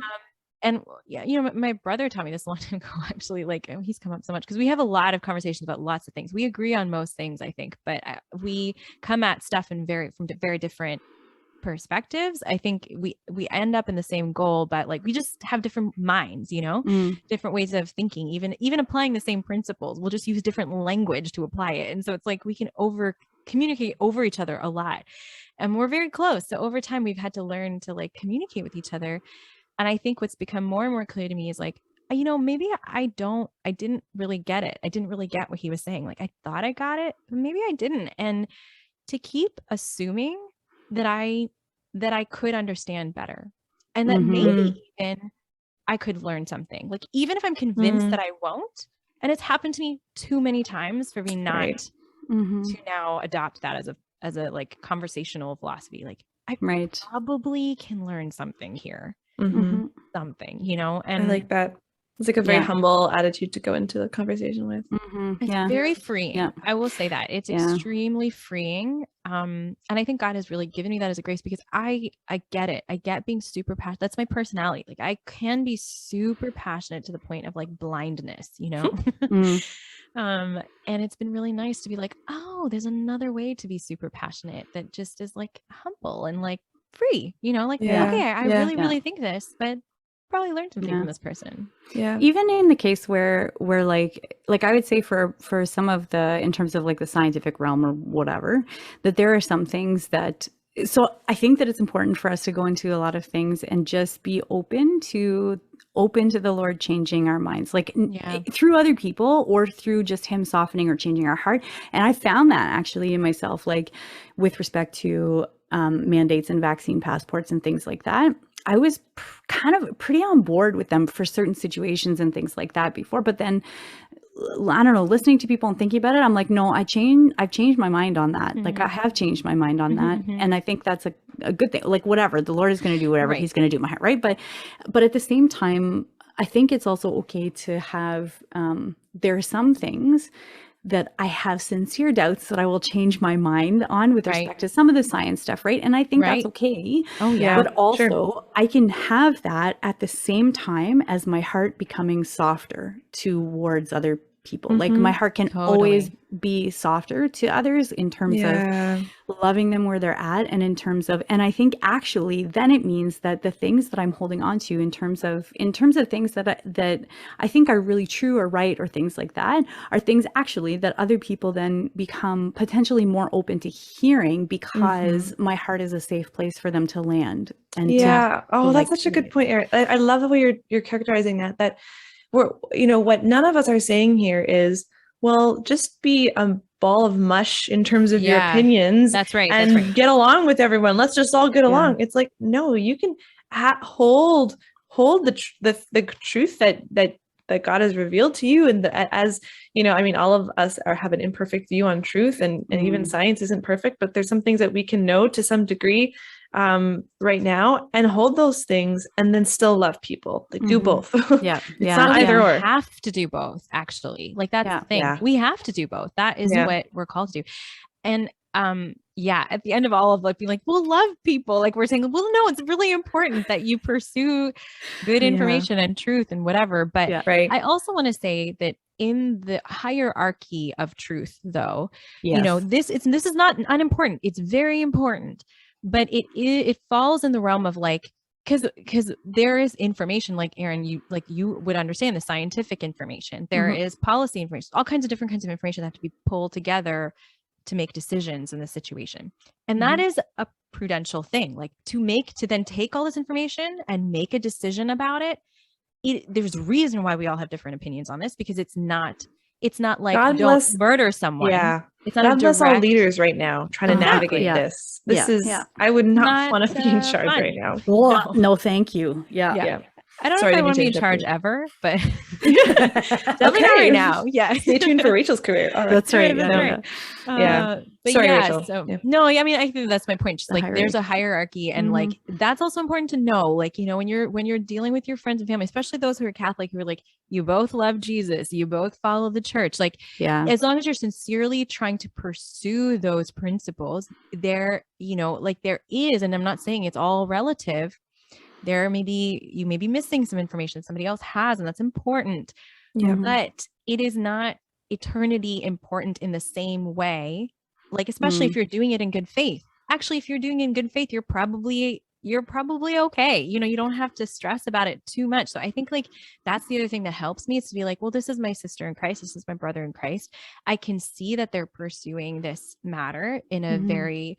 And yeah, you know, my brother taught me this a long time ago, actually. Like, he's come up so much because we have a lot of conversations about lots of things. We agree on most things, I think, but we come at stuff from very different perspectives. I think we end up in the same goal, but like, we just have different minds, you know, different ways of thinking, even applying the same principles. We'll just use different language to apply it. And so it's like, we can communicate over each other a lot, and we're very close. So over time, we've had to learn to like communicate with each other. And I think what's become more and more clear to me is like, you know, maybe I didn't really get it. I didn't really get what he was saying. Like, I thought I got it, but maybe I didn't. And to keep assuming that I could understand better, and that maybe even I could learn something. Like, even if I'm convinced that I won't, and it's happened to me too many times for me not to now adopt that as a like conversational philosophy. Like, I probably can learn something here, something, you know. And I like that. It's like a very humble attitude to go into the conversation with. It's very freeing. I will say that it's extremely freeing. And I think God has really given me that as a grace, because I get it. I get being super passionate. That's my personality. Like, I can be super passionate to the point of like blindness, you know? And it's been really nice to be like, oh, there's another way to be super passionate that just is like humble and like free, you know, like, okay, I really think this, but probably learned something from this person. Even in the case where like I would say for some of the, in terms of like the scientific realm or whatever, that there are some things that, so I think that it's important for us to go into a lot of things and just be open to the Lord changing our minds, like through other people or through just him softening or changing our heart. And I found that actually in myself, like with respect to mandates and vaccine passports and things like that. I was kind of pretty on board with them for certain situations and things like that before, but then I don't know, listening to people and thinking about it, I'm like, no, I've changed my mind on that. Like, I have changed my mind on that. And I think that's a good thing. Like, whatever, the Lord is going to do whatever he's going to do in my heart. Right. But at the same time, I think it's also okay to have, there are some things that I have sincere doubts that I will change my mind on with respect to some of the science stuff, right? And I think that's okay. Oh yeah. But also I can have that at the same time as my heart becoming softer towards other people. Like, my heart can always be softer to others in terms of loving them where they're at, and in terms of, and I think actually then it means that the things that I'm holding on to in terms of things that I think are really true or right or things like that are things actually that other people then become potentially more open to hearing, because my heart is a safe place for them to land. And that's such a good point, Erin. I love the way you're characterizing that we're, you know, what none of us are saying here is, well, just be a ball of mush in terms of your opinions. That's right. And get along with everyone. Let's just all get along. It's like, no, you can hold the truth that God has revealed to you. And as you know, I mean, all of us have an imperfect view on truth, and even science isn't perfect, but there's some things that we can know to some degree right now, and hold those things and then still love people. Like, do both. It's not either or. We have to do both, actually. Like, that's the thing. We have to do both. That is what we're called to do. And at the end of all of like being like, we'll love people, like we're saying, well, no, it's really important that you pursue good information and truth and whatever. But I also want to say that in the hierarchy of truth, though, you know, this is not unimportant. It's very important. But it falls in the realm of like, because there is information, like Erin, you would understand the scientific information. There is policy information, all kinds of different kinds of information that have to be pulled together to make decisions in this situation. And that is a prudential thing, like to then take all this information and make a decision about it. There's a reason why we all have different opinions on this, because it's not like God don't bless, murder someone. It's not God bless all leaders right now trying to navigate this. I would not want to be in charge right now. Well, no, thank you. I don't know Sorry if I to want to be in interrupt charge you. ever, but definitely not right now. Yeah. Stay tuned for Rachel's career. All right. That's right. That's Yeah. right. Yeah. But Sorry, yeah, Rachel. so Yeah. no, I mean, I think that's my point. Just The like there's a hierarchy, and Mhm. like that's also important to know. Like, you know, when you're dealing with your friends and family, especially those who are Catholic, who are like, you both love Jesus, you both follow the church. Like, Yeah. as long as you're sincerely trying to pursue those principles, there, you know, like there is, and I'm not saying it's all relative. There you may be missing some information somebody else has, and that's important. Yeah. Mhm. But it is not eternity important in the same way. Like, especially if you're doing it in good faith. Actually, if you're doing it in good faith, you're probably okay. You know, you don't have to stress about it too much. So I think like that's the other thing that helps me is to be like, well, this is my sister in Christ. This is my brother in Christ. I can see that they're pursuing this matter in a Mhm. very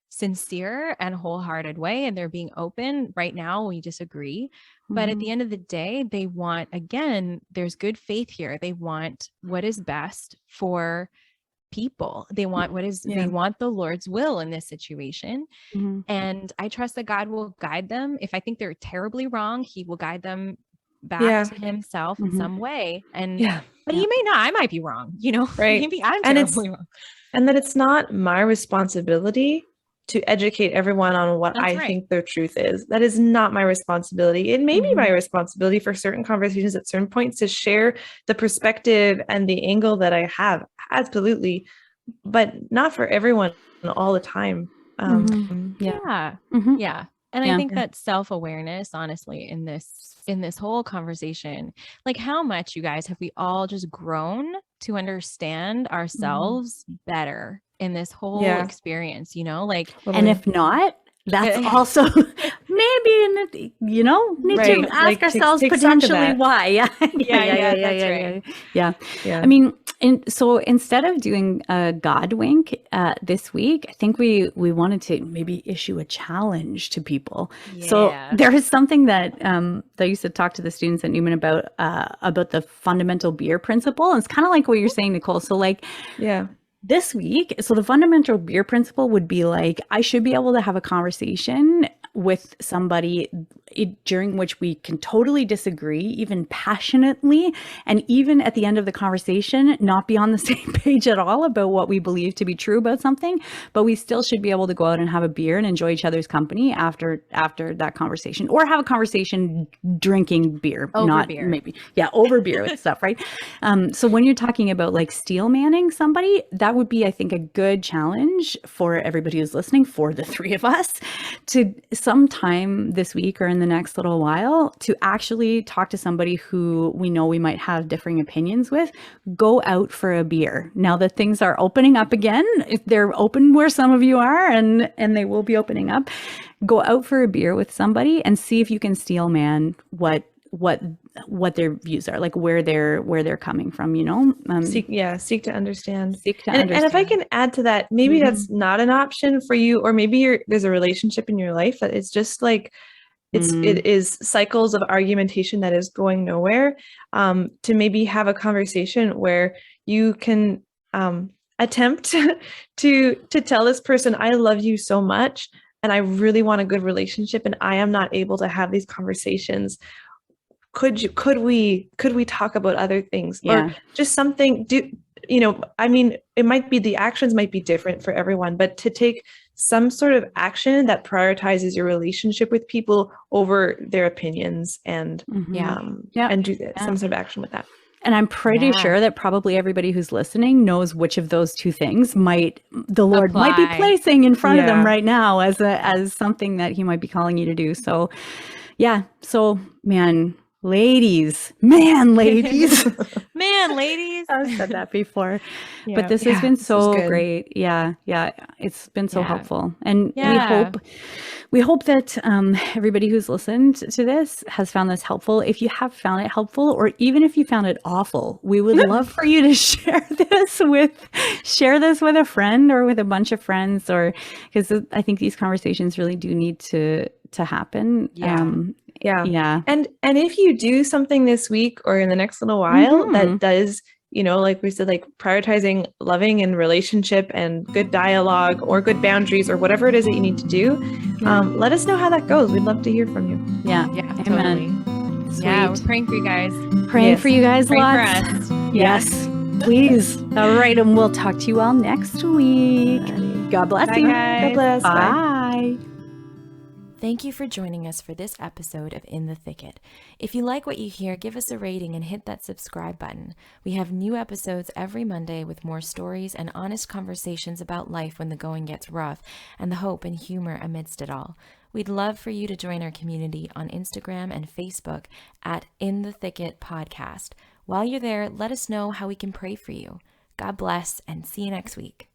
sincere and wholehearted way, and they're being open. Right now we disagree, but at the end of the day, they want, again, there's good faith here. They want what is best for people. They want they want the Lord's will in this situation. Mhm. And I trust that God will guide them. If I think they're terribly wrong, he will guide them back Yeah. to himself in Mhm. some way. And Yeah. but Yeah. he may not. I might be wrong, you know. Right. Maybe I'm And terribly wrong. And that it's not my responsibility to educate everyone on what That's I right. think their truth is. That is not my responsibility. It may be my Mhm. responsibility for certain conversations at certain points to share the perspective and the angle that I have. Absolutely. But not for everyone all the time. Yeah. Yeah. Mhm. Yeah. And Yeah. I think that self-awareness, honestly, in this whole conversation, like how much, you guys, have we all just grown to understand ourselves better in this whole Yeah. experience, you know, like, And if not, that's also maybe, you know, need Right. to ask Like, ourselves take stock of potentially that. why. Yeah. That's right. Yeah. Yeah. I mean, and so instead of doing a God wink this week, I think we wanted to maybe issue a challenge to people. So Yeah. there is something that I used to talk to the students at Newman about the fundamental beer principle. And it's kind of like what you're saying, Nicole. So like, Yeah. this week, so the fundamental beer principle would be like, I should be able to have a conversation with somebody during which we can totally disagree, even passionately, and even at the end of the conversation, not be on the same page at all about what we believe to be true about something, but we still should be able to go out and have a beer and enjoy each other's company after that conversation, or have a conversation drinking beer, Over beer. maybe, over beer with stuff, right? So when you're talking about like steel manning somebody, that would be, I think, a good challenge for everybody who's listening, for the three of us, to sometime this week or in the next little while to actually talk to somebody who we know we might have differing opinions with. Go out for a beer. Now that things are opening up again, if they're open where some of you are, and they will be opening up, go out for a beer with somebody and see if you can steel man what their views are, like where they're coming from, you know. Seek to understand. And if I can add to that, maybe that's not an option for you, or maybe there's a relationship in your life that it's just like it is cycles of argumentation that is going nowhere. To maybe have a conversation where you can attempt to tell this person, I love you so much and I really want a good relationship, and I am not able to have these conversations. Could we talk about other things, or just something? I mean, it might be, the actions might be different for everyone, but to take some sort of action that prioritizes your relationship with people over their opinions, and and do some sort of action with that. And I'm pretty sure that probably everybody who's listening knows which of those two things the Lord might be placing in front of them right now as something that he might be calling you to do. So ladies. I've said that before. But this has been so great. Yeah. It's been so helpful. And we hope that everybody who's listened to this has found this helpful. If you have found it helpful, or even if you found it awful, we would love for you to share this with a friend or with a bunch of friends, or because I think these conversations really do need to happen. And if you do something this week or in the next little while that does, like we said, like prioritizing loving and relationship and good dialogue or good boundaries or whatever it is that you need to do, let us know how that goes. We'd love to hear from you. Yeah. Totally. Yeah, we're Sweet. praying for you guys. Praying Yes. for you guys Pray lots. for us. Yes, please. All right, and we'll talk to you all next week. God bless Bye, you. guys. God bless. Bye. Bye. Thank you for joining us for this episode of In the Thicket. If you like what you hear, give us a rating and hit that subscribe button. We have new episodes every Monday with more stories and honest conversations about life when the going gets rough and the hope and humor amidst it all. We'd love for you to join our community on Instagram and Facebook at In the Thicket Podcast. While you're there, let us know how we can pray for you. God bless and see you next week.